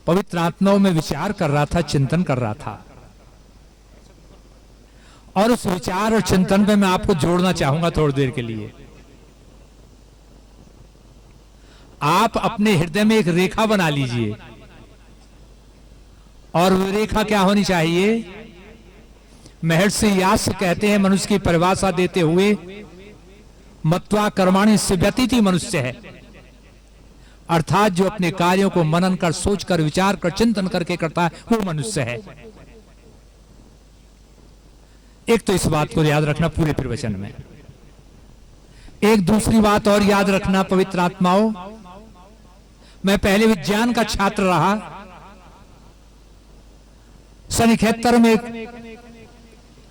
पवित्र आत्माओं में विचार कर रहा था, चिंतन कर रहा था, और उस विचार और चिंतन पे मैं आपको जोड़ना चाहूंगा थोड़ी देर के लिए। आप अपने हृदय में एक रेखा बना लीजिए, और वो रेखा क्या होनी चाहिए? महर्षि व्यास कहते हैं, मनुष्य की परिभाषा देते हुए, मत्वा कर्माणि सिव्यतीति मनुष्य है, अर्थात जो अपने कार्यों को मनन कर, सोच कर, विचार कर, चिंतन करके करता है, वो मनुष्य है। एक तो इस बात को याद रखना पूरे प्रवचन में। एक दूसरी बात और याद रखना पवित्र आत्माओं, मैं पहले विज्ञान का छात्र रहा। सन 71 में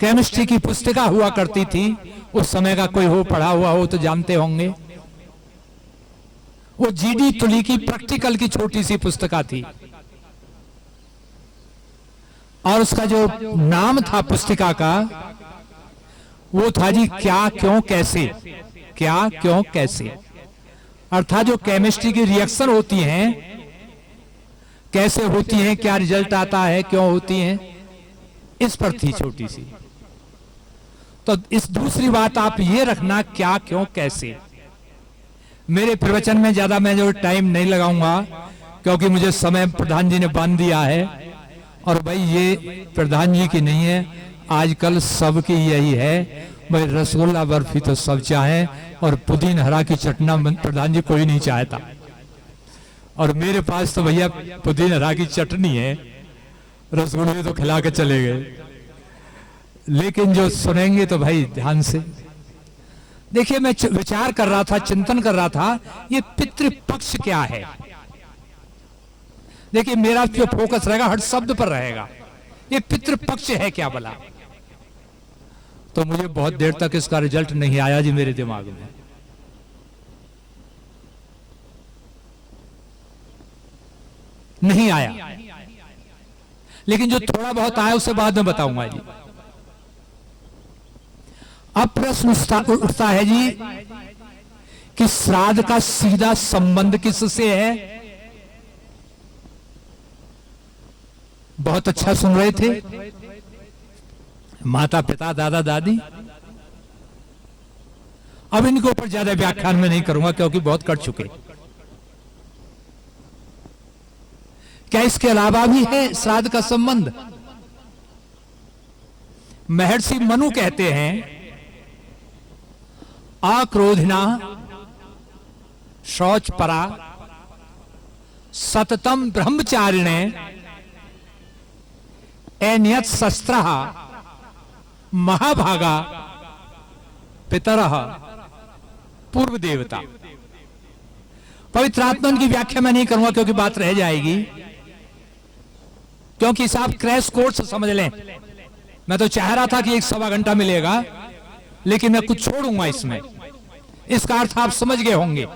केमिस्ट्री की पुस्तिका हुआ करती थी, उस समय का कोई हो पढ़ा हुआ हो तो जानते होंगे। वो जीडी तुली की प्रैक्टिकल की छोटी सी पुस्तिका थी, और उसका जो नाम था पुस्तिका का, वो था जी क्या क्यों कैसे। क्या क्यों कैसे अर्थात जो केमिस्ट्री की रिएक्शन होती हैं, कैसे होती हैं, क्या रिजल्ट आता है, क्यों होती हैं, इस पर थी छोटी सी। तो इस दूसरी बात आप ये रखना, क्या क्यों कैसे। मेरे प्रवचन में ज्यादा मैं जो टाइम नहीं लगाऊंगा, क्योंकि मुझे समय प्रधान जी ने बांध दिया है, और भाई ये प्रधान जी की नहीं है, आजकल सबकी यही है भाई, रसगुल्ला बर्फी तो सब चाहे, और पुदीन हरा की चटना प्रधान जी कोई नहीं चाहता। और मेरे पास तो भैया पुदीन हरा की चटनी है, रसगुल्ले तो खिला के चले गए। लेकिन जो सुनेंगे तो भाई ध्यान से देखिए। मैं विचार कर रहा था, चिंतन कर रहा था, ये पितृपक्ष क्या है। देखिए मेरा जो फोकस रहेगा हर शब्द पर रहेगा, ये पितृपक्ष है क्या भला। तो मुझे बहुत देर तक इसका रिजल्ट नहीं आया जी मेरे दिमाग में। नहीं आया, लेकिन जो थोड़ा बहुत आया उसे बाद में बताऊंगा जी। अब प्रश्न उठता है जी कि श्राद्ध का सीधा संबंध किससे है। बहुत अच्छा सुन रहे थे, माता पिता, दादा दादी। अब इनके ऊपर ज्यादा व्याख्यान में नहीं करूंगा, क्योंकि बहुत कर चुके। क्या इसके अलावा भी है श्राद्ध का संबंध? महर्षि मनु कहते हैं, अक्रोधिना शौच परा सततम ब्रह्मचारिणे एनियत शस्त्रः महाभागा पितरः पूर्व देवता। पवित्र आत्मा की व्याख्या मैं नहीं करूंगा, क्योंकि बात रह जाएगी, क्योंकि साहब क्रैश कोर्स समझ लें। मैं तो चाह रहा था कि 1-1.25 घंटा मिलेगा, लेकिन मैं कुछ छोड़ूंगा इसमें। इसका अर्थ आप समझ गए होंगे।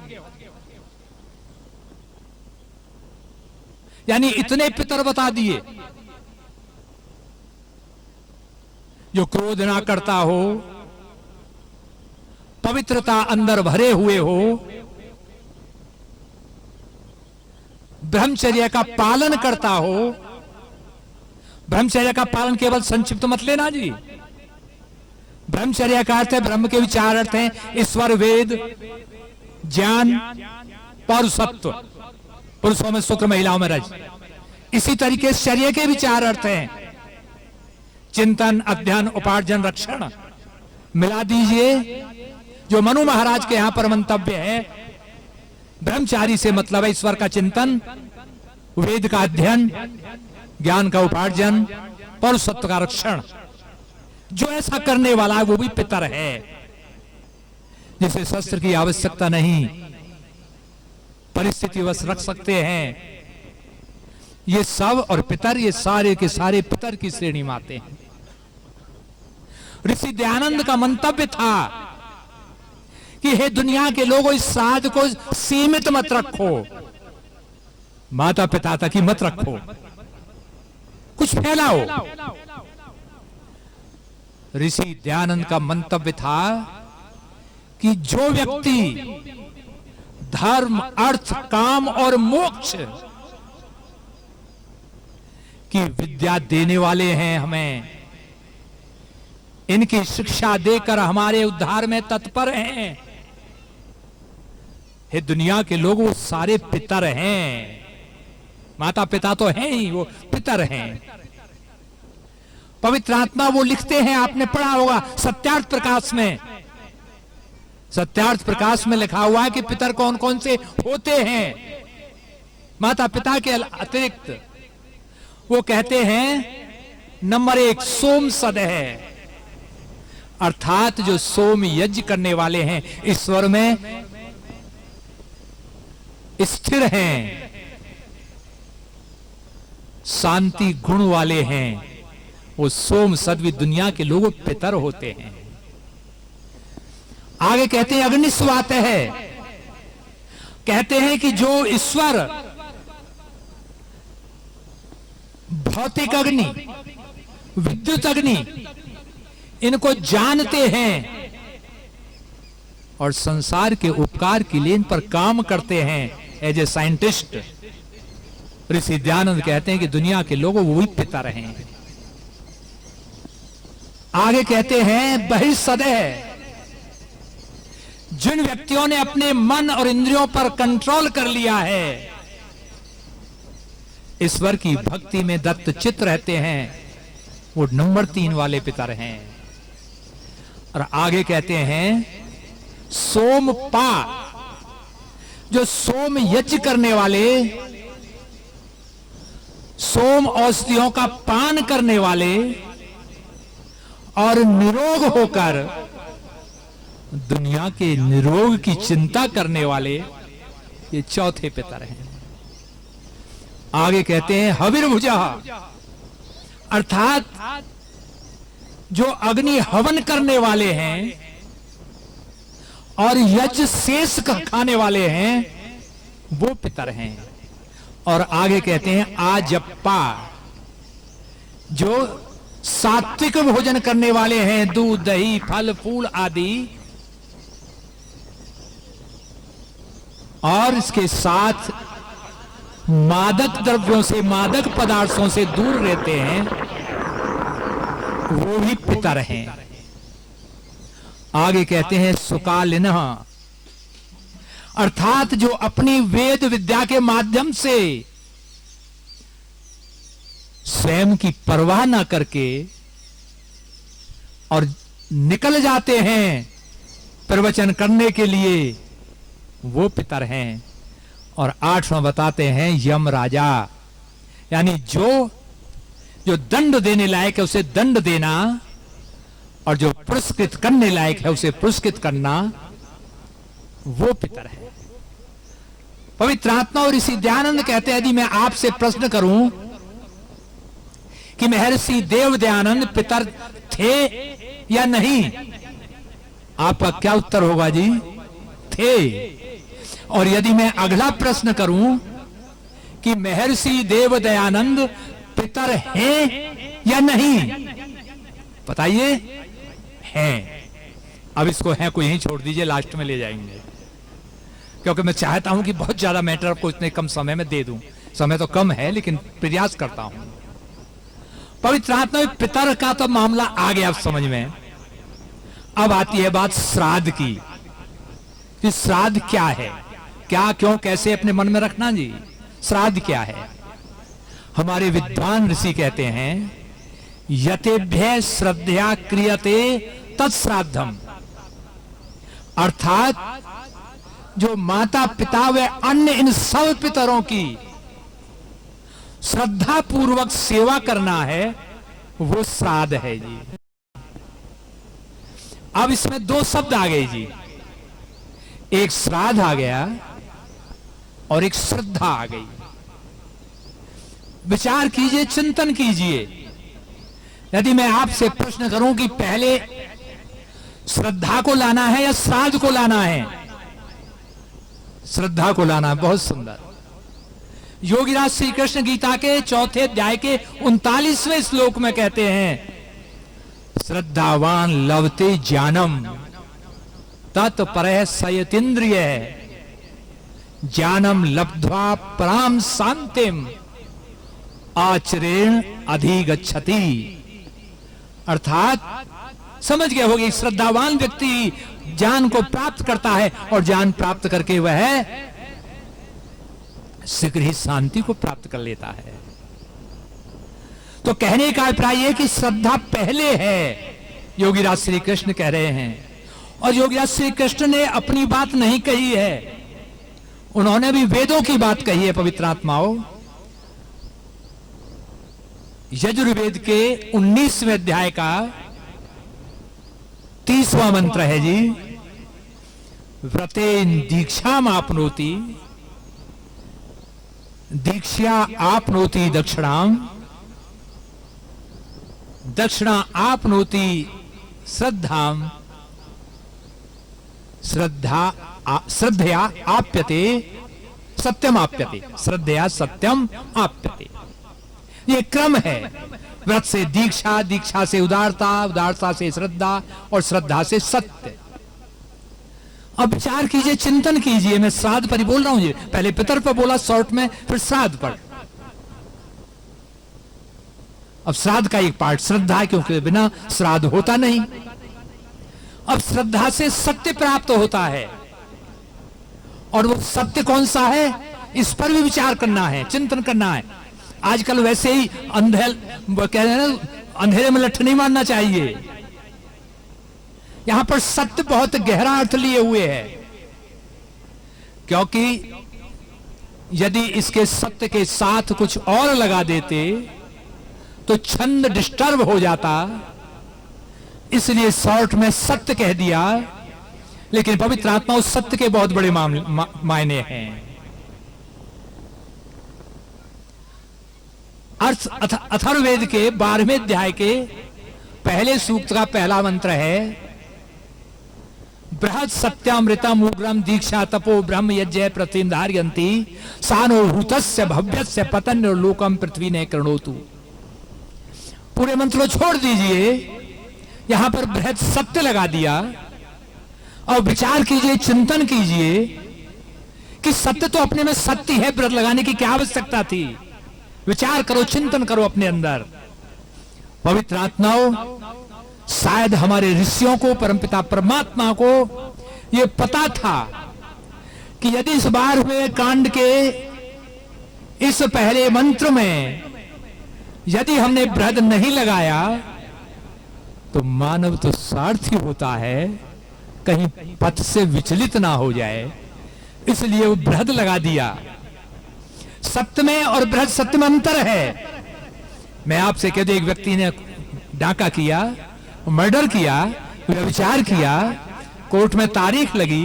यानी इतने पितर बता दिए, जो क्रोध ना करता हो, पवित्रता अंदर भरे हुए हो, ब्रह्मचर्य का पालन करता हो। ब्रह्मचर्य का पालन केवल संक्षिप्त मत लेना जी। ब्रह्मचर्य का अर्थ है, ब्रह्म के विचार अर्थ हैं ईश्वर, वेद, ज्ञान, पौरुषत्व, पुरुषों में शुक्र, महिलाओं में रज। इसी तरीके से चर्य के विचार अर्थ हैं चिंतन, अध्ययन, उपार्जन, रक्षण। मिला दीजिए। जो मनु महाराज के यहां पर मंतव्य है, ब्रह्मचारी से मतलब है ईश्वर का चिंतन, वेद का अध्ययन, ज्ञान का उपार्जन, पौरुषत्व का रक्षण। जो ऐसा करने वाला है वो भी पितर है, जिसे शस्त्र की आवश्यकता नहीं, परिस्थिति वश रख सकते हैं। ये सब और पितर, ये सारे के सारे पितर की श्रेणी में आते हैं। ऋषि दयानंद का मंतव्य था कि हे दुनिया के लोगों, इस श्राद्ध को सीमित मत रखो, माता पिता तक ही मत रखो, कुछ फैलाओ। ऋषि दयानंद का मंतव्य था कि जो व्यक्ति धर्म, अर्थ, काम और मोक्ष कि विद्या देने वाले हैं हमें, इनकी शिक्षा देकर हमारे उद्धार में तत्पर हैं। हे दुनिया के लोग, वो सारे पितर हैं। माता पिता तो हैं ही, वो पितर हैं। पवित्र आत्मा वो लिखते हैं, आपने पढ़ा होगा सत्यार्थ प्रकाश में। सत्यार्थ प्रकाश में लिखा हुआ है कि पितर कौन कौन से होते हैं माता पिता के अतिरिक्त। वो कहते हैं नंबर 1 सोम सद है, अर्थात जो सोम यज्ञ करने वाले हैं, ईश्वर में स्थिर हैं, शांति गुण वाले हैं, वो सोम सद्वी दुनिया के लोग पितर होते हैं। आगे कहते हैं अग्निस्वात है, कहते हैं कि जो ईश्वर भौतिक अग्नि, विद्युत अग्नि, इनको जानते हैं और संसार के उपकार के लिए इन पर काम करते हैं एज ए साइंटिस्ट, ऋषि दयानंद कहते हैं कि दुनिया के लोगों वो ही पितर हैं। आगे कहते हैं बहिर्सदय, जिन व्यक्तियों ने अपने मन और इंद्रियों पर कंट्रोल कर लिया है, ईश्वर की भक्ति में दत्त चित्त रहते हैं, वो नंबर 3 वाले पितर हैं। और आगे कहते हैं सोमपा, जो सोम यज्ञ करने वाले, सोम औषधियों का पान करने वाले और निरोग होकर दुनिया के निरोग की चिंता करने वाले, ये चौथे पितर हैं। आगे कहते हैं हविर्भुजा, अर्थात जो अग्नि हवन करने वाले हैं और यज्ञ शेष का खाने वाले हैं, वो पितर हैं। और आगे कहते हैं आजप्पा, जो सात्विक भोजन करने वाले हैं, दूध दही फल फूल आदि, और इसके साथ मादक द्रव्यों से, मादक पदार्थों से दूर रहते हैं, वो भी पितर हैं। आगे कहते हैं सुकालिनः, अर्थात जो अपनी वेद विद्या के माध्यम से स्वयं की परवाह ना करके और निकल जाते हैं प्रवचन करने के लिए, वो पितर हैं। और 8वां बताते हैं यम राजा, यानी जो दंड देने लायक है उसे दंड देना, और जो पुरस्कृत करने लायक है उसे पुरस्कृत करना, वो पितर है। पवित्र आत्मा और ऋषि दयानंद कहते हैं, यदि मैं आपसे प्रश्न करूं कि महर्षि देव दयानंद पितर थे या नहीं, आपका क्या उत्तर होगा जी? थे। और यदि मैं अगला प्रश्न करूं कि महर्षि देव दयानंद पितर हैं या नहीं, बताइए। हैं। अब इसको हैं को यहीं छोड़ दीजिए, लास्ट में ले जाएंगे, क्योंकि मैं चाहता हूं कि बहुत ज्यादा मैटर आपको इतने कम समय में दे दूं। समय तो कम है लेकिन प्रयास करता हूं। पवित्र आत्मा में पितर का तो मामला आ गया अब समझ में। अब आती है बात श्राद्ध की, कि श्राद्ध क्या है, क्या क्यों कैसे अपने मन में रखना जी। श्राद्ध क्या है? हमारे विद्वान ऋषि कहते हैं यतेभ्य श्रद्धया क्रियते तत्श्राद्धम, अर्थात जो माता पिता व अन्य इन सब पितरों की श्रद्धा पूर्वक सेवा करना है, वो श्राद्ध है जी। अब इसमें 2 शब्द आ गए जी, एक श्राद्ध आ गया और एक श्रद्धा आ गई। विचार कीजिए, चिंतन कीजिए। यदि मैं आपसे प्रश्न करूं कि पहले श्रद्धा को लाना है या श्राद्ध को लाना है? श्रद्धा को लाना है। बहुत सुंदर। योगीराज श्री कृष्ण गीता के 4थे अध्याय के 39वें श्लोक में कहते हैं श्रद्धावान लभते ज्ञानम तत्परः संयतीन्द्रिय ज्ञानम लब्ध्वा पराम शांतिम आचरेण अधिगच्छति। अर्थात समझ गए होगी, श्रद्धावान व्यक्ति ज्ञान को प्राप्त करता है और ज्ञान प्राप्त करके वह शीघ्र ही शांति को प्राप्त कर लेता है। तो कहने का अभिप्राय यह कि श्रद्धा पहले है, योगीराज श्री कृष्ण कह रहे हैं। और योगीराज श्री कृष्ण ने अपनी बात नहीं कही है, उन्होंने भी वेदों की बात कही है। पवित्र आत्माओं, यजुर्वेद के 19वें अध्याय का 30वां मंत्र है जी, व्रतेन दीक्षाम आपनोति, दीक्षा आपनोति दक्षिणाम, दक्षिणा आपनोति श्रद्धाम, श्रद्धया आप्यते सत्यम आप्यते, श्रद्धया सत्यम आप्यते। ये क्रम है, व्रत से दीक्षा, दीक्षा से उदारता, उदारता से श्रद्धा और श्रद्धा से सत्य। अब विचार कीजिए, चिंतन कीजिए। मैं श्राद्ध पर ही बोल रहा हूं जी, पहले पितर पर बोला शॉर्ट में, फिर श्राद्ध पर। अब श्राद्ध का एक पार्ट श्रद्धा है, क्योंकि बिना श्राद्ध होता नहीं। अब श्रद्धा से सत्य प्राप्त होता है, और वो सत्य कौन सा है, इस पर भी विचार करना है, चिंतन करना है। आजकल वैसे ही कह रहे हैं ना, अंधेरे में लठ नहीं मारना चाहिए। यहां पर सत्य बहुत गहरा अर्थ लिए हुए है, क्योंकि यदि इसके सत्य के साथ कुछ और लगा देते तो छंद डिस्टर्ब हो जाता, इसलिए शॉर्ट में सत्य कह दिया। लेकिन पवित्र आत्मा उस सत्य के बहुत बड़े मायने हैं। अथर्ववेद के 12वें अध्याय के पहले सूक्त का पहला मंत्र है, बृहत् सत्यामृतम उग्रम दीक्षा तपो ब्रह्म यज्ञ प्रतिम धारयन्ति सानो भूतस्य भव्यस्य पतन लोकम पृथ्वी ने कृणोतु। पूरे मंत्र को छोड़ दीजिए, यहां पर बृहत् सत्य लगा दिया। और विचार कीजिए, चिंतन कीजिए कि सत्य तो अपने में सत्य है, व्रत लगाने की क्या आवश्यकता थी। विचार करो, चिंतन करो अपने अंदर। पवित्र आत्माओं, शायद हमारे ऋषियों को, परमपिता परमात्मा को यह पता था कि यदि इस बार हुए कांड के इस पहले मंत्र में यदि हमने व्रत नहीं लगाया तो मानव तो स्वार्थी होता है, कहीं पथ से विचलित ना हो जाए, इसलिए वो व्रत लगा दिया। सत्य में और बृहद सत्य में अंतर है। मैं आपसे कह दूं, एक व्यक्ति ने डाका किया, मर्डर किया, व्यभिचार किया, कोर्ट में तारीख लगी,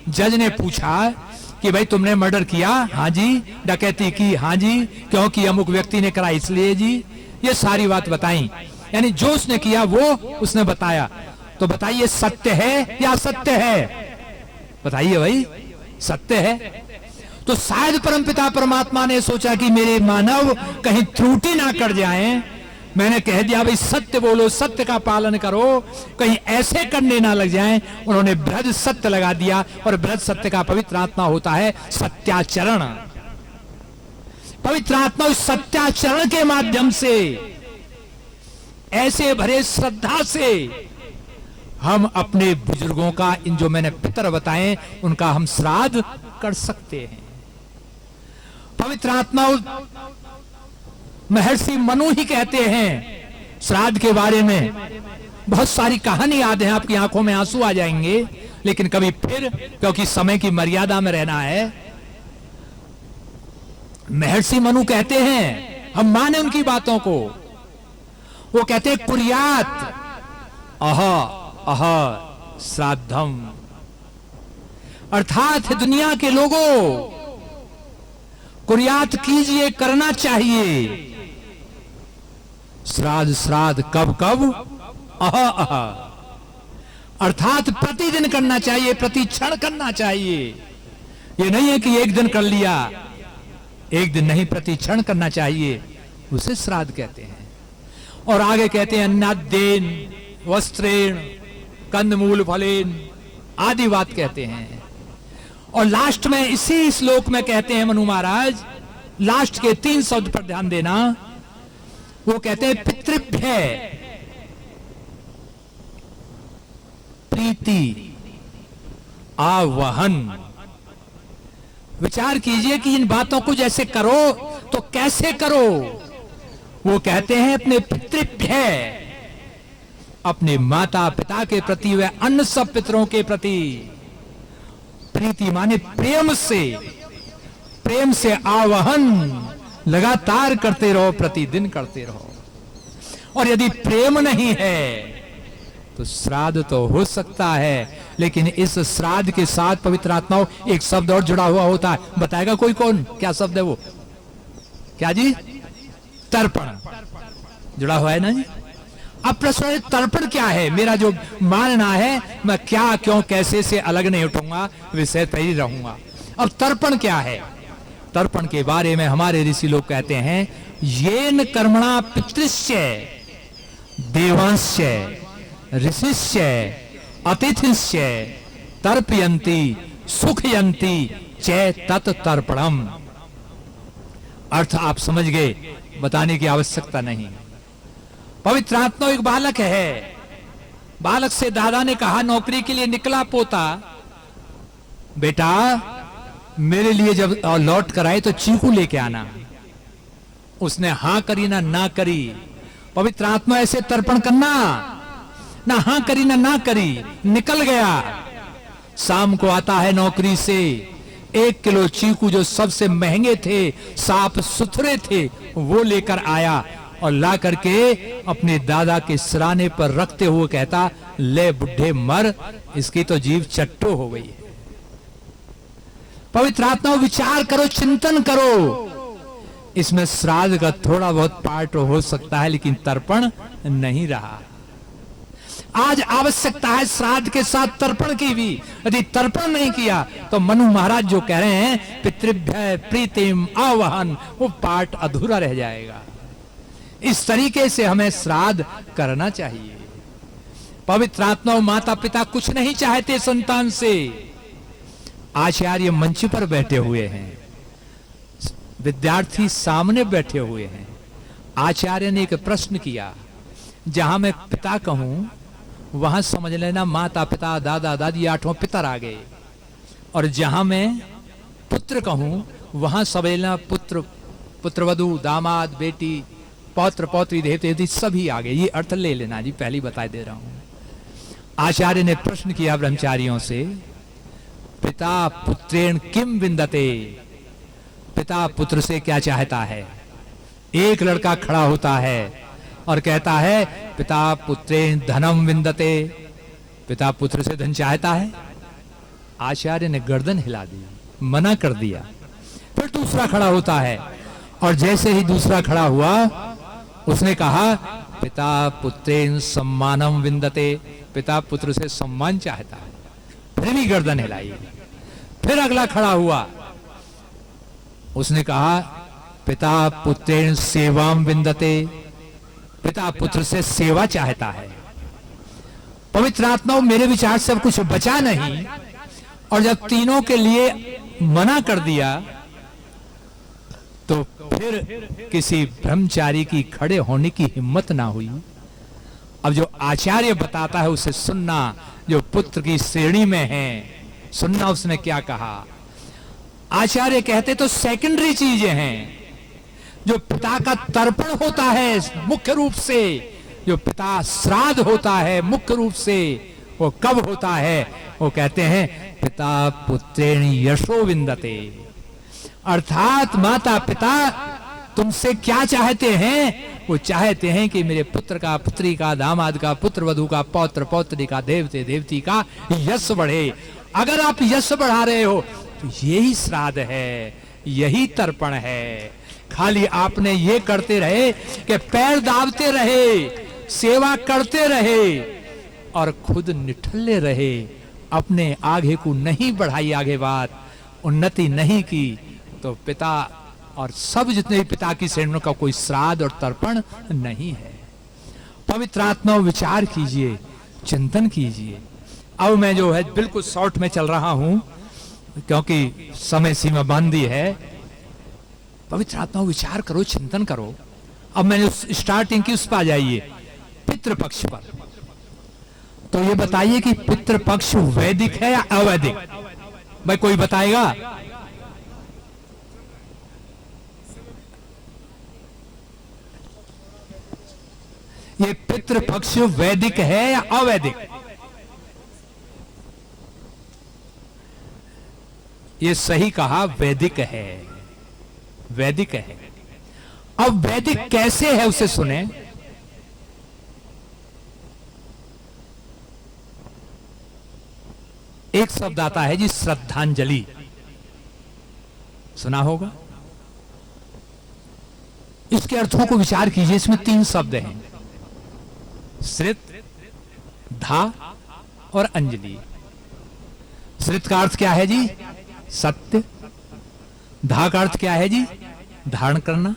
जज ने पूछा कि भाई तुमने मर्डर किया? हाँ जी। डकैती की? हाँ जी। क्योंकि अमुक व्यक्ति ने करा इसलिए जी। ये सारी बात बताई, यानी जो उसने किया वो उसने बताया। तो बताइए सत्य है या असत्य है? बताइए भाई, सत्य है। तो शायद परमपिता परमात्मा ने सोचा कि मेरे मानव कहीं त्रुटि ना कर जाएं, मैंने कह दिया भाई सत्य बोलो, सत्य का पालन करो, कहीं ऐसे करने ना लग जाएं। उन्होंने बृहद सत्य लगा दिया, और बृहद सत्य का पवित्र आत्मा होता है सत्याचरण। पवित्र आत्मा उस सत्याचरण के माध्यम से, ऐसे भरे श्रद्धा से हम अपने बुजुर्गों का, इन जो मैंने पितर बताए, उनका हम श्राद्ध कर सकते हैं। पवित्र आत्मा, महर्षि मनु ही कहते हैं श्राद्ध के बारे में। बहुत सारी कहानी याद है, आपकी आंखों में आंसू आ जाएंगे, लेकिन कभी फिर, क्योंकि समय की मर्यादा में रहना है। महर्षि मनु कहते हैं, हम माने उनकी बातों को, वो कहते हैं कुर्यात अह अह श्राद्धम, अर्थात दुनिया के लोगों, कुर्यात कीजिए, करना चाहिए श्राद्ध। श्राद्ध कब कब? अह अह, अर्थात प्रतिदिन करना चाहिए, प्रति क्षण करना चाहिए। ये नहीं है कि एक दिन कर लिया, एक दिन नहीं, प्रति क्षण करना चाहिए, उसे श्राद्ध कहते हैं। और आगे कहते हैं अन्नाद्येन वस्त्रेण कंदमूल फलेन आदि बात कहते हैं। और लास्ट में इसी श्लोक में कहते हैं मनु महाराज, लास्ट के 3 शब्द पर ध्यान देना, वो कहते हैं पितृभ्य प्रीति आवहन। विचार कीजिए कि इन बातों को जैसे करो तो कैसे करो। वो कहते हैं अपने पितृभ्य, अपने माता पिता के प्रति व अन्य सब पितरों के प्रति प्रीति माने प्रेम से आवहन लगातार करते रहो, प्रतिदिन करते रहो। और यदि प्रेम नहीं है तो श्राद्ध तो हो सकता है, लेकिन इस श्राद्ध के साथ पवित्र आत्माओं एक शब्द और जुड़ा हुआ होता है। बताएगा कोई कौन? क्या शब्द है वो? क्या जी? तर्पण जुड़ा हुआ है ना जी। अब प्रश्न है तर्पण क्या है? मेरा जो मानना है, मैं क्या क्यों कैसे से अलग नहीं उठूंगा, विषय पर ही रहूंगा। अब तर्पण क्या है? तर्पण के बारे में हमारे ऋषि लोग कहते हैं, येन कर्मणा पितृस्य देवांस्य ऋषिस्य अतिथिस्य तर्पयन्ति सुखयन्ति च तत् तर्पणम। अर्थ आप समझ गए, बताने की आवश्यकता नहीं। पवित्र आत्मा एक बालक है। बालक से दादा ने कहा, नौकरी के लिए निकला पोता, बेटा मेरे लिए जब लौट कर आए तो चीकू लेके आना। उसने हां करी ना करी। पवित्र आत्मा ऐसे तर्पण करना, ना हां करी ना करी, निकल गया। शाम को आता है नौकरी से, 1 किलो चीकू जो सबसे महंगे थे, साफ सुथरे थे, वो लेकर आया और ला करके अपने दादा के सिराने पर रखते हुए कहता, ले बुढ़े मर, इसकी तो जीभ चट्टो हो गई है। पवित्र आत्मा विचार करो, चिंतन करो। इसमें श्राद्ध का थोड़ा बहुत पार्ट हो सकता है, लेकिन तर्पण नहीं रहा। आज आवश्यकता है श्राद्ध के साथ तर्पण की भी। यदि तर्पण नहीं किया तो मनु महाराज जो कह रहे हैं पितृभ्य प्रीतिम आवहन, वो पार्ट अधूरा रह जाएगा। इस तरीके से हमें श्राद्ध करना चाहिए। पवित्र आत्मा और माता पिता कुछ नहीं चाहते संतान से। आचार्य मंच पर बैठे हुए हैं, विद्यार्थी सामने बैठे हुए हैं। आचार्य ने एक प्रश्न किया, जहां मैं पिता कहूं वहां समझ लेना माता पिता दादा दादी 8वां पितर आ गए, और जहां मैं पुत्र कहूं वहां समझ लेना पुत्र पुत्रवधू दामाद बेटी पौत्र पौत्री देवते सभी आ गए। ये अर्थ ले लेना जी, पहले बता दे रहा हूं। आचार्य ने प्रश्न किया ब्रह्मचारियों से, पिता पुत्रेण किम विंदते, पिता पुत्र से क्या चाहता है? एक लड़का खड़ा होता है और कहता है, पिता पुत्रेण धनम विंदते, पिता पुत्र से धन चाहता है। आचार्य ने गर्दन हिला दी, मना कर दिया। फिर दूसरा खड़ा होता है, और जैसे ही दूसरा खड़ा हुआ उसने कहा, पिता पुत्रेण सम्मानम विंदते, पिता पुत्र से सम्मान चाहता है। फिर भी गर्दन हिलाई। फिर अगला खड़ा हुआ, उसने कहा, पिता पुत्रेण सेवाम विंदते, पिता पुत्र से सेवा चाहता है। पवित्र आत्मा मेरे विचार से अब कुछ बचा नहीं, और जब तीनों के लिए मना कर दिया तो फिर किसी ब्रह्मचारी की खड़े होने की हिम्मत ना हुई। अब जो आचार्य बताता है उसे सुनना, जो पुत्र की श्रेणी में है सुनना। उसने क्या कहा? आचार्य कहते तो सेकेंडरी चीजें हैं। जो पिता का तर्पण होता है मुख्य रूप से, जो पिता श्राद्ध होता है मुख्य रूप से, वो कब होता है? वो कहते हैं पिता पुत्रेण यशो विंदते, अर्थात माता पिता तुमसे क्या चाहते हैं? वो चाहते हैं कि मेरे पुत्र का, पुत्री का, दामाद का, पुत्र वधू का, पौत्र पौत्री का, देवते देवती का यश बढ़े। अगर आप यश बढ़ा रहे हो तो यही श्राद्ध है, यही तर्पण है। खाली आपने ये करते रहे कि पैर दाबते रहे, सेवा करते रहे और खुद निठल्ले रहे, अपने आगे को नहीं बढ़ाई, आगे बात उन्नति नहीं की, तो पिता और सब जितने भी पिता की श्रेणियों का कोई श्राद्ध और तर्पण नहीं है। पवित्र आत्मा विचार कीजिए, चिंतन कीजिए। अब मैं जो है बिल्कुल शॉर्ट में चल रहा हूं क्योंकि समय सीमा बांधी है। पवित्र आत्मा विचार करो, चिंतन करो। अब मैंने उस स्टार्टिंग की, उस पर आ जाइए, पितृपक्ष पर। तो ये बताइए कि पितृपक्ष वैदिक है या अवैदिक? भाई कोई बताएगा? ये पितृपक्ष वैदिक है या अवैदिक? ये सही कहा, वैदिक है, वैदिक है। अब वैदिक कैसे है उसे सुने। एक शब्द आता है जी, श्रद्धांजलि, सुना होगा। इसके अर्थों को विचार कीजिए। इसमें 3 शब्द हैं, श्रित, धा और अंजलि। श्रित का अर्थ क्या है जी? सत्य। धा का अर्थ क्या है जी? धारण करना।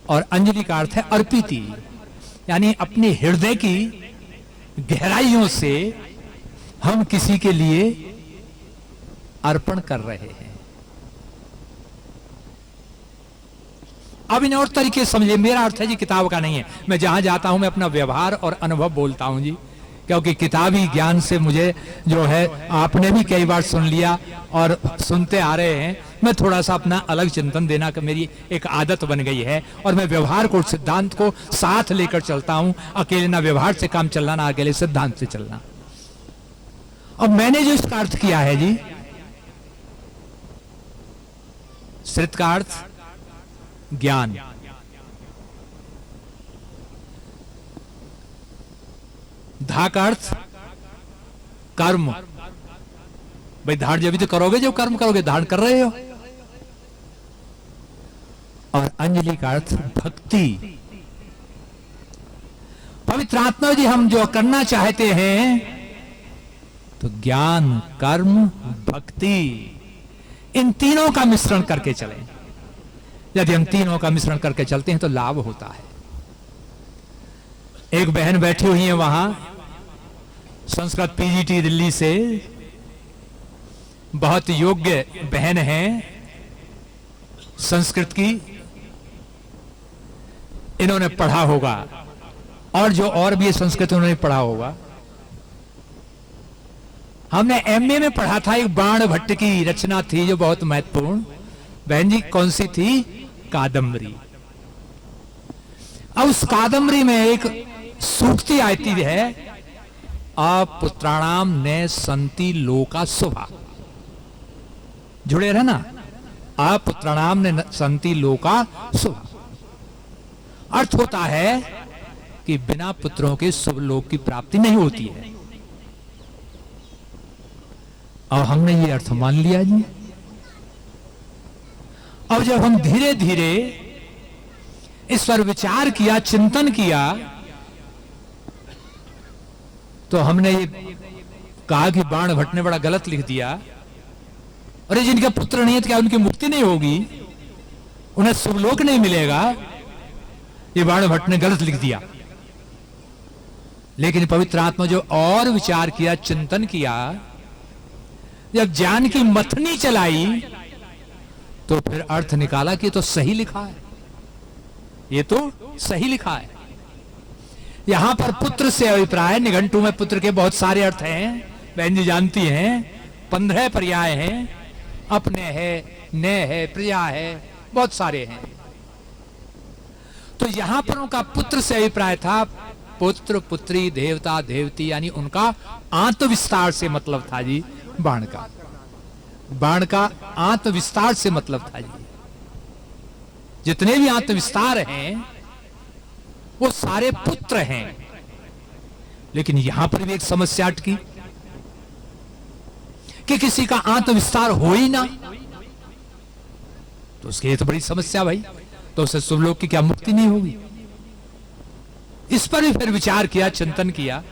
और अंजलि का अर्थ है अर्पिति, यानी अपने हृदय की गहराइयों से हम किसी के लिए अर्पण कर रहे हैं। अब इन्हें और तरीके से समझिए। मेरा अर्थ है जी किताब का नहीं है। मैं जहां जाता हूं मैं अपना व्यवहार और अनुभव बोलता हूं जी, क्योंकि किताबी ज्ञान से मुझे जो है, आपने भी कई बार सुन लिया और सुनते आ रहे हैं, मैं थोड़ा सा अपना अलग चिंतन देना का मेरी एक आदत बन गई है। और मैं व्यवहार को, सिद्धांत को साथ लेकर चलता हूं। अकेले ना व्यवहार से काम चलना, ना अकेले सिद्धांत से चलना। अब मैंने जो इसका अर्थ किया है जी, श्रित का अर्थ ज्ञान, धा का अर्थ कर्म। भाई धारण जब भी तो करोगे जब कर्म करोगे, धारण कर रहे हो। और अंजलि का अर्थ भक्ति। पवित्र आत्मा जी, हम जो करना चाहते हैं तो ज्ञान, कर्म, भक्ति, इन तीनों का मिश्रण करके चलें। यदि हम तीनों का मिश्रण करके चलते हैं तो लाभ होता है। एक बहन बैठी हुई है वहां, संस्कृत पीजीटी दिल्ली से, बहुत योग्य बहन है संस्कृत की। इन्होंने पढ़ा होगा, और जो और भी संस्कृत उन्होंने पढ़ा होगा। हमने एमए में पढ़ा था, एक बाण भट्ट की रचना थी जो बहुत महत्वपूर्ण। बहन जी कौन सी थी? कादम्बरी। अब उस कादम्बरी में एक सूक्ति आती है, अपुत्राणाम ने संति लोका शुभा। जुड़े रहना, अपुत्राणाम ने संति लोका शुभा। अर्थ होता है कि बिना पुत्रों के शुभ लोक की प्राप्ति नहीं होती है। और हमने ये अर्थ मान लिया जी। अब जब हम धीरे धीरे इस पर विचार किया, चिंतन किया, तो हमने ये कहा कि बाण भट्ट ने बड़ा गलत लिख दिया। अरे जिनके पुत्र नहीं है तो क्या उनकी मुक्ति नहीं होगी? उन्हें शुभलोक नहीं मिलेगा? ये बाण भट्ट ने गलत लिख दिया। लेकिन पवित्र आत्मा जो और विचार किया, चिंतन किया, जब ज्ञान की मथनी चलाई, तो फिर अर्थ निकाला कि तो सही लिखा है, ये तो सही लिखा है। यहां पर पुत्र से अभिप्राय, निघंटू में पुत्र के बहुत सारे अर्थ हैं, बहन जी जानती हैं, 15 पर्याय हैं। अपने है, ने है, प्रिया है, बहुत सारे हैं। तो यहां पर उनका पुत्र से अभिप्राय था पुत्र, पुत्री, देवता, देवती, यानी उनका आत्मविस्तार से मतलब था जी बाण का। बाण का आत्मविस्तार से मतलब था जी। जितने भी आत्मविस्तार हैं वो सारे पुत्र हैं। लेकिन यहां पर भी एक समस्या अटकी कि किसी का आत्मविस्तार हो ही ना, तो उसकी तो बड़ी समस्या भाई, तो उसे शुभलोक की क्या मुक्ति नहीं होगी? इस पर भी फिर विचार किया, चिंतन किया।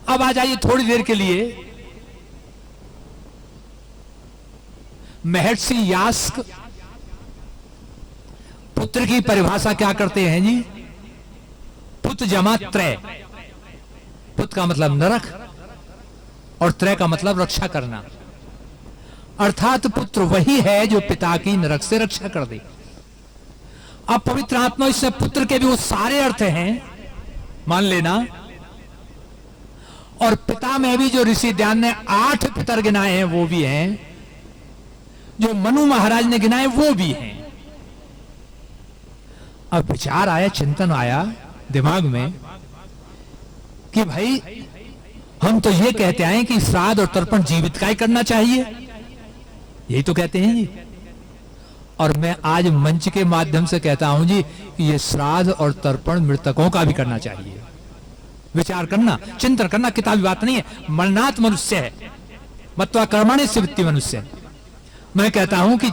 अब आ जाइए थोड़ी देर के लिए महर्षि यास्क पुत्र की परिभाषा क्या करते हैं जी? पुत्र जमा त्रय। पुत्र का मतलब नरक और त्रय का मतलब रक्षा करना। अर्थात पुत्र वही है जो पिता की नरक से रक्षा कर दे। अब पवित्र आत्मा इसमें पुत्र के भी वो सारे अर्थ हैं, मान लेना। और पिता में भी जो ऋषि ध्यान ने 8 पितर गिनाए हैं वो भी हैं, जो मनु महाराज ने गिनाए वो भी हैं। अब विचार आया, चिंतन आया दिमाग में कि भाई हम तो ये कहते आए कि श्राद्ध और तर्पण जीवित का ही करना चाहिए, यही तो कहते हैं जी। और मैं आज मंच के माध्यम से कहता हूं जी कि ये श्राद्ध और तर्पण मृतकों का भी करना चाहिए। विचार करना, चिंतन करना, किताबी बात नहीं है। मरणात् मनुष्य है, मत्वा कर्मणे सिद्धि मनुष्य। मैं कहता हूं कि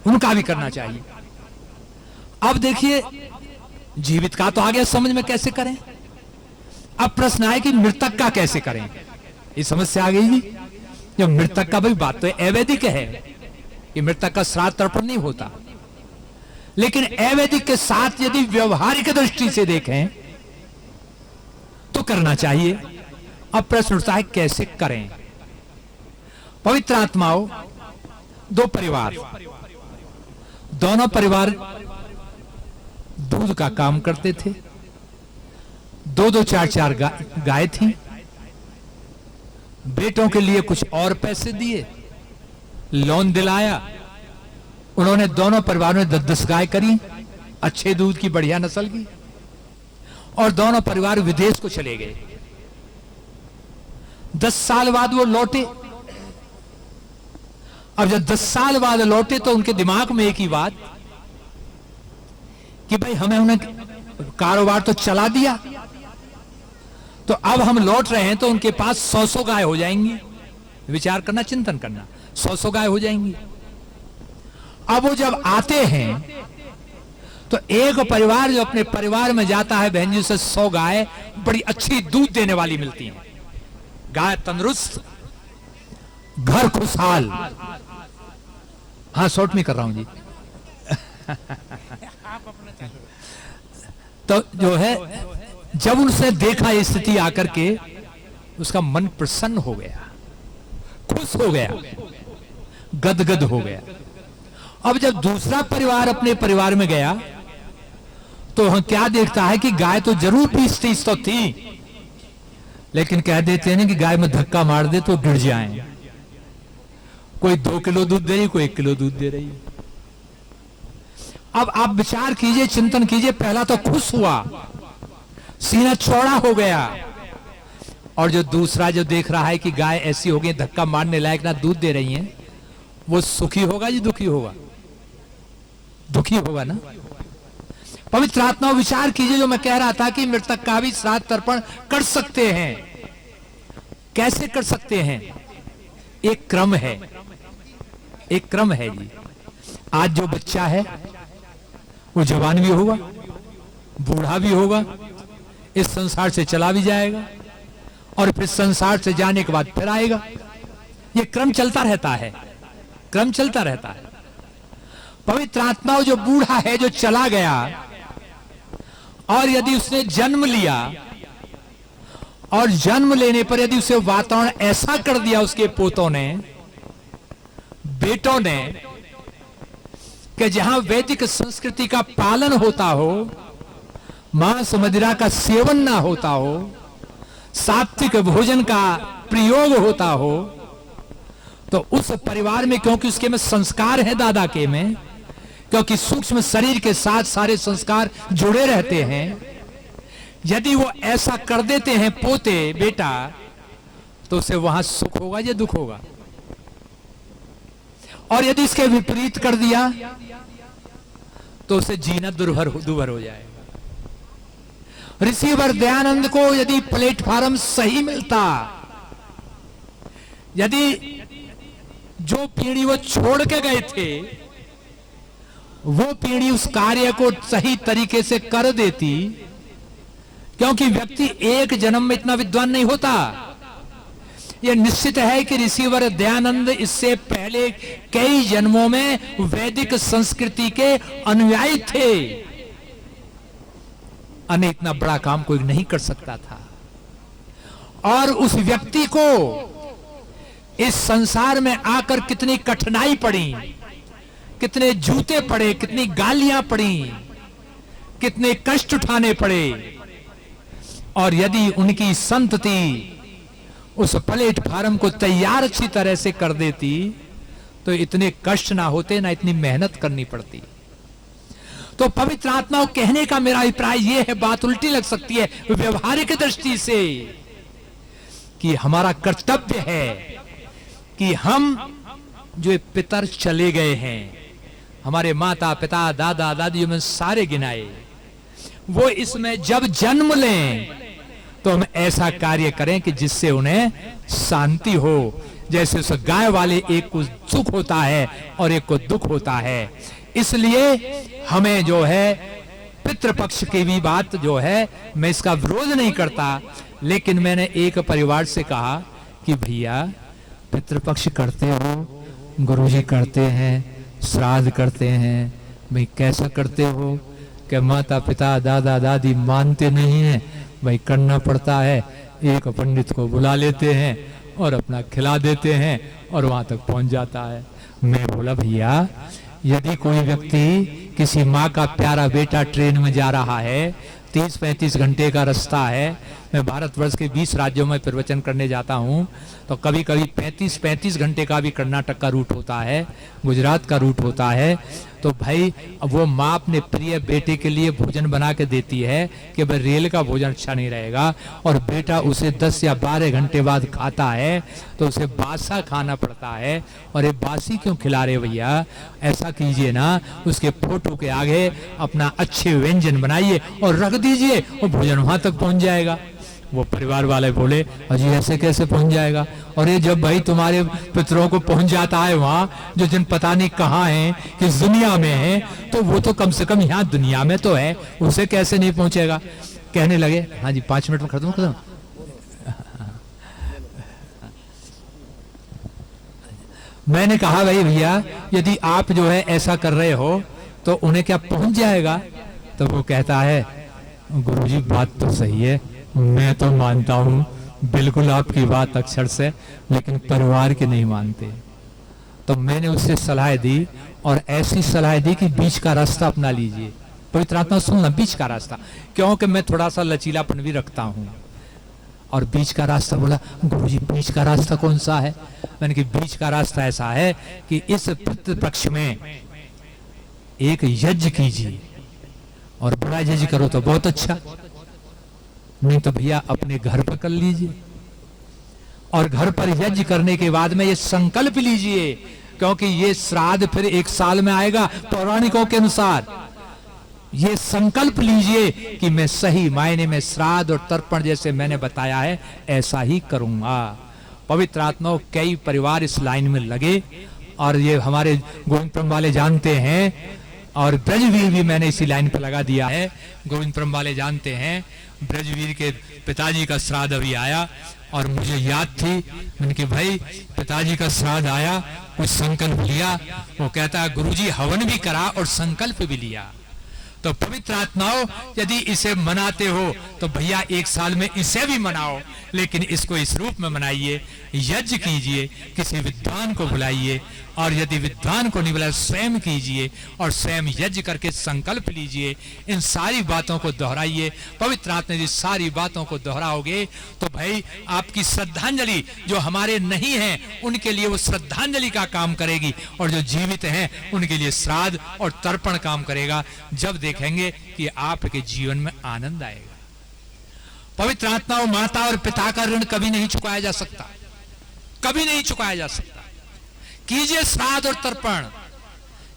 उनका भी करना चाहिए। अब देखिए, जीवित का तो आ गया समझ में, कैसे करें। अब प्रश्न आए कि मृतक का कैसे करें। ये समस्या आ गई जी। जो मृतक का, भाई बात तो अवैधिक है कि मृतक का श्राद्ध तर्पण नहीं होता, लेकिन अवैधिक के साथ यदि व्यवहारिक दृष्टि से देखें तो करना चाहिए। अब प्रश्न उठता है कैसे करें। पवित्र आत्माओं, 2 परिवार, दोनों परिवार दूध का काम करते थे। 2-2 4-4 गाय थी। बेटों के लिए कुछ और पैसे दिए, लोन दिलाया। उन्होंने दोनों परिवारों में 10-10 गाय करी, अच्छे दूध की, बढ़िया नस्ल की। और दोनों परिवार विदेश को चले गए। 10 साल बाद वो लौटे। अब जब 10 साल बाद लौटे तो उनके दिमाग में एक ही बात कि भाई हमें उन्हें कारोबार तो चला दिया, तो अब हम लौट रहे हैं तो उनके पास 100 गाय हो जाएंगी। विचार करना, चिंतन करना, 100 गाय हो जाएंगी। अब वो जब आते हैं तो एक परिवार जो अपने परिवार में जाता है, बहन जी, से 100 गाय बड़ी अच्छी दूध देने वाली मिलती हैं। गाय तंदुरुस्त, घर खुशहाल। हाँ, शॉर्ट में कर रहा हूं जी। तो जो है, जब उसने देखा ये स्थिति आकर के, उसका मन प्रसन्न हो गया, खुश हो गया, गदगद हो गया। अब जब दूसरा परिवार अपने परिवार में गया तो हम क्या देखता है कि गाय तो जरूर 20-30 तो थी, लेकिन कह देते हैं ना कि गाय में धक्का मार दे तो गिर जाए। कोई 2 किलो दूध दे रही, कोई 1 किलो दूध दे रही। अब आप विचार कीजिए, चिंतन कीजिए। पहला तो खुश हुआ, सीना चौड़ा हो गया। और जो दूसरा जो देख रहा है कि गाय ऐसी हो गई, धक्का मारने लायक ना दूध दे रही हैं, वो सुखी होगा जी दुखी होगा? दुखी होगा ना। पवित्र आत्मा, विचार कीजिए, जो मैं कह रहा था कि मृतक का भी श्राद्ध तर्पण कर सकते हैं। कैसे कर सकते हैं? एक क्रम है, एक क्रम है जी। आज जो बच्चा है वो जवान भी होगा, बूढ़ा भी होगा, इस संसार से चला भी जाएगा, और फिर संसार से जाने के बाद फिर आएगा। ये क्रम चलता रहता है, क्रम चलता रहता है। पवित्र आत्मा जो बूढ़ा है, जो चला गया, और यदि उसने जन्म लिया, और जन्म लेने पर यदि उसे वातावरण ऐसा कर दिया उसके पोतों ने, बेटों ने, कि जहां वैदिक संस्कृति का पालन होता हो, मांस मदिरा का सेवन ना होता हो, सात्विक भोजन का प्रयोग होता हो, तो उस परिवार में, क्योंकि उसके में संस्कार है दादा के में, क्योंकि सूक्ष्म शरीर के साथ सारे संस्कार जुड़े रहते हैं, यदि वो ऐसा कर देते हैं पोते बेटा, तो उसे वहां सुख होगा या दुख होगा? और यदि इसके विपरीत कर दिया तो उसे जीना दुर्भर हो जाएगा। ऋषि दयानंद को यदि प्लेटफॉर्म सही मिलता, यदि जो पीढ़ी वो छोड़ के गए थे वो पीढ़ी उस कार्य को सही तरीके से कर देती, क्योंकि व्यक्ति एक जन्म में इतना विद्वान नहीं होता। यह निश्चित है कि ऋषिवर दयानंद इससे पहले कई जन्मों में वैदिक संस्कृति के अनुयायी थे, अन्य इतना बड़ा काम कोई नहीं कर सकता था। और उस व्यक्ति को इस संसार में आकर कितनी कठिनाई पड़ी, कितने जूते पड़े, कितनी गालियां पड़ी, कितने कष्ट उठाने पड़े, और यदि उनकी संतति उस प्लेटफार्म को तैयार अच्छी तरह से कर देती तो इतने कष्ट ना होते, ना इतनी मेहनत करनी पड़ती। तो पवित्र आत्मा कहने का मेरा अभिप्राय यह है, बात उल्टी लग सकती है व्यवहारिक दृष्टि से, कि हमारा कर्तव्य है कि हम जो पितर चले गए हैं, हमारे माता पिता दादा दादियों में सारे गिनाए, वो इसमें जब जन्म लें तो हम ऐसा कार्य करें कि जिससे उन्हें शांति हो। जैसे उस गाय वाले एक को सुख होता है और एक को दुख होता है, इसलिए हमें जो है पितृपक्ष की भी बात जो है, मैं इसका विरोध नहीं करता, लेकिन मैंने एक परिवार से कहा कि भैया पितृपक्ष करते हो, गुरुजी करते हैं, श्राद्ध करते हैं, भाई कैसा करते हो? कि माता पिता दादा दादी मानते नहीं हैं, भाई करना पड़ता है, एक पंडित को बुला लेते हैं और अपना खिला देते हैं और वहां तक पहुंच जाता है। मैं बोला भैया, यदि कोई व्यक्ति किसी माँ का प्यारा बेटा ट्रेन में जा रहा है, 30-35 घंटे का रास्ता है, मैं भारतवर्ष के 20 राज्यों में प्रवचन करने जाता हूँ, तो कभी कभी 35 घंटे का भी कर्नाटक का रूट होता है, गुजरात का रूट होता है, तो भाई वो माँ अपने प्रिय बेटे के लिए भोजन बना के देती है कि भाई रेल का भोजन अच्छा नहीं रहेगा, और बेटा उसे 10 या 12 घंटे बाद खाता है तो उसे बासा खाना पड़ता है। और ये बासी क्यों खिला रहे भैया? ऐसा कीजिए ना, उसके फोटो के आगे अपना अच्छे व्यंजन बनाइए और रख दीजिए, और भोजन वहां तक पहुंच जाएगा। वो परिवार वाले बोले, अजी ऐसे कैसे पहुंच जाएगा? और ये जब भाई तुम्हारे पितरों को पहुंच जाता है वहां, जो जिन पता नहीं कहाँ है, किस दुनिया में है, तो वो तो कम से कम यहाँ दुनिया में तो है, उसे कैसे नहीं पहुंचेगा? कहने लगे हाँ जी 5 मिनट में खत्म। मैंने कहा भाई भैया, यदि आप जो है ऐसा कर रहे हो तो उन्हें क्या पहुंच जाएगा? तो वो कहता है, गुरुजी बात तो सही है, मैं तो मानता हूँ बिल्कुल आपकी बात अक्षर से, लेकिन परिवार के नहीं मानते। तो मैंने उससे सलाह दी, और ऐसी सलाह दी कि बीच का रास्ता अपना लीजिए। पवित्र आत्मा सुनना, बीच का रास्ता, क्योंकि मैं थोड़ा सा लचीलापन भी रखता हूँ। और बीच का रास्ता बोला, गुरुजी बीच का रास्ता कौन सा है? मैंने कहा बीच का रास्ता ऐसा है कि इस पितृपक्ष में एक यज्ञ कीजिए, और बड़ा यज्ञ करो तो बहुत अच्छा, नहीं तो भैया अपने घर पर कर लीजिए। और घर पर यज्ञ करने के बाद में ये संकल्प लीजिए, क्योंकि ये श्राद्ध फिर 1 साल में आएगा पौराणिकों के अनुसार। ये संकल्प लीजिए कि मैं सही मायने में श्राद्ध और तर्पण जैसे मैंने बताया है ऐसा ही करूंगा। पवित्र आत्मा, कई परिवार इस लाइन में लगे, और ये हमारे गोविंदपुरम वाले जानते हैं, और ब्रजवीर भी मैंने इसी लाइन पर लगा दिया है। गोविंदपुरम वाले जानते हैं, ब्रजवीर के पिताजी का श्राद्ध अभी आया, और मुझे याद थी, मैंने कि भाई पिताजी का श्राद्ध आया, कुछ संकल्प लिया। वो कहता है गुरुजी हवन भी करा और संकल्प भी लिया। तो पवित्र आत्माओं, यदि इसे मनाते हो तो भैया 1 साल में इसे भी मनाओ, लेकिन इसको इस रूप में मनाइए, यज्ञ कीजिए, किसी विद्वान को बुलाइए, और यदि विद्वान को नहीं बुलाए स्वयं कीजिए, और स्वयं यज्ञ करके संकल्प लीजिए। इन सारी बातों को दोहराइए। पवित्र आत्मा यदि सारी बातों को दोहराओगे तो भाई आपकी श्रद्धांजलि जो हमारे नहीं है उनके लिए वो श्रद्धांजलि का काम करेगी, और जो जीवित हैं उनके लिए श्राद्ध और तर्पण काम करेगा। जब देखेंगे कि आपके जीवन में आनंद आएगा। पवित्र आत्मा और माता और पिता का ऋण कभी नहीं चुकाया जा सकता, कभी नहीं चुकाया जा सकता। कीजिए श्राद्ध और तर्पण।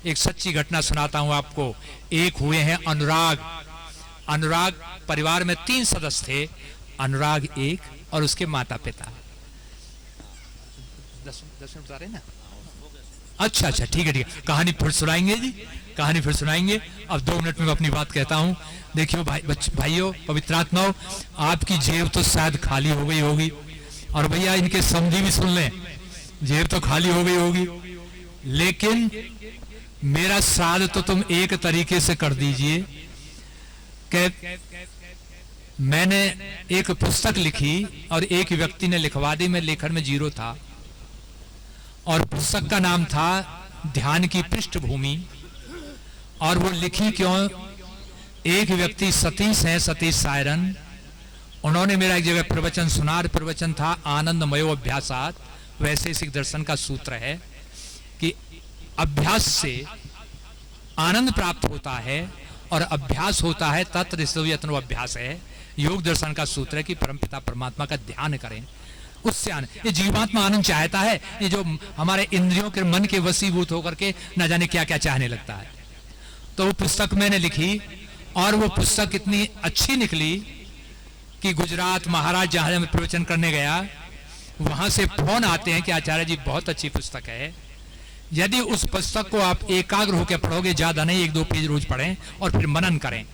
एक सच्ची घटना सुनाता हूं आपको। एक हुए हैं अनुराग परिवार में 3 सदस्य थे, अनुराग एक और उसके माता पिता। 10 मिनट बता रहे ना? अच्छा ठीक है कहानी फिर सुनाएंगे जी, कहानी फिर सुनाएंगे। अब 2 मिनट में अपनी बात कहता हूं। देखियो भाइयों, पवित्र आत्माओं, आपकी जेब तो शायद खाली हो गई होगी, और भैया इनके समझी भी सुन लें, जेब तो खाली हो गई होगी, लेकिन मेरा श्राद्ध तो तुम एक तरीके से कर दीजिए कि मैंने एक पुस्तक लिखी और एक व्यक्ति ने लिखवा दी, मैं लेखन में 0 था, और पुस्तक का नाम था ध्यान की पृष्ठभूमि। और वो लिखी क्यों? एक व्यक्ति सतीश हैं, सतीश सायरन, उन्होंने मेरा एक जगह प्रवचन सुना। प्रवचन था आनंदमयो अभ्यासात। वैशेषिक दर्शन का सूत्र है कि अभ्यास से आनंद प्राप्त होता है और अभ्यास होता है तत्र यत्नो अभ्यास है। योग दर्शन का सूत्र है कि परमपिता परमात्मा का ध्यान करें, उससे आनंद। ये जीवात्मा आनंद चाहता है, ये जो हमारे इंद्रियों के मन के वशीभूत होकर के न जाने क्या क्या चाहने लगता है। तो वो पुस्तक मैंने लिखी और वो पुस्तक इतनी अच्छी निकली कि गुजरात महाराज जहां मैं प्रवचन करने गया वहां से फोन आते हैं कि आचार्य जी बहुत अच्छी पुस्तक है। यदि उस पुस्तक को आप एकाग्र होकर पढ़ोगे, ज्यादा नहीं, 1-2 पेज रोज पढ़ें और फिर मनन करें।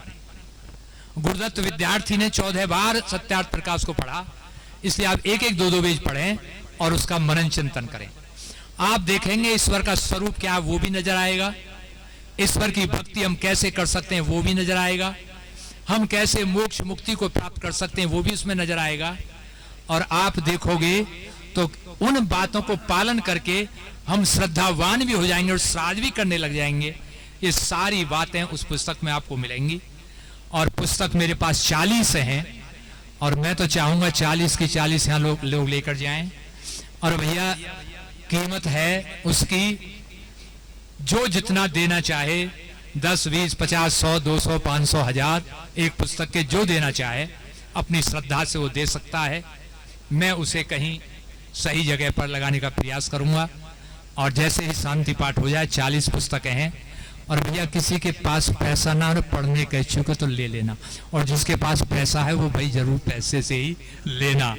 गुरुदत्त विद्यार्थी ने 14 बार सत्यार्थ प्रकाश को पढ़ा, इसलिए आप 1-1, 2-2 पेज पढ़ें और उसका मनन चिंतन करें। आप देखेंगे ईश्वर का स्वरूप क्या है वो भी नजर आएगा, ईश्वर की भक्ति हम कैसे कर सकते हैं वो भी नजर आएगा, हम कैसे मोक्ष मुक्ति को प्राप्त कर सकते हैं वो भी उसमें नजर आएगा। और आप देखोगे तो उन बातों को पालन करके हम श्रद्धावान भी हो जाएंगे और श्राद्ध भी करने लग जाएंगे। ये सारी बातें उस पुस्तक में आपको मिलेंगी। और पुस्तक मेरे पास 40 हैं और मैं तो चाहूंगा 40 की 40 यहाँ लोग लेकर जाएं। और भैया कीमत है उसकी जो जितना देना चाहे, 10, 20, 50, 100, 200, 500, 1000, एक पुस्तक के जो देना चाहे अपनी श्रद्धा से वो दे सकता है। मैं उसे कहीं सही जगह पर लगाने का प्रयास करूंगा। और जैसे ही शांति पाठ हो जाए, 40 पुस्तकें हैं। और भैया किसी के पास पैसा ना हो, पढ़ने के इच्छुक है तो ले लेना, और जिसके पास पैसा है वो भाई जरूर पैसे से ही लेना।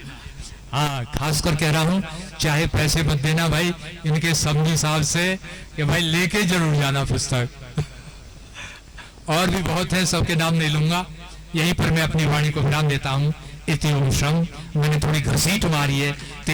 हाँ, खासकर कह रहा हूँ, चाहे पैसे मत देना भाई, इनके समझी साहब से कि भाई लेके जरूर जाना पुस्तक। और भी बहुत है, सबके नाम नहीं लूंगा, यहीं पर मैं अपनी वाणी को विराम देता हूँ। इति ओम शम। मैंने थोड़ी घसीट मारी है।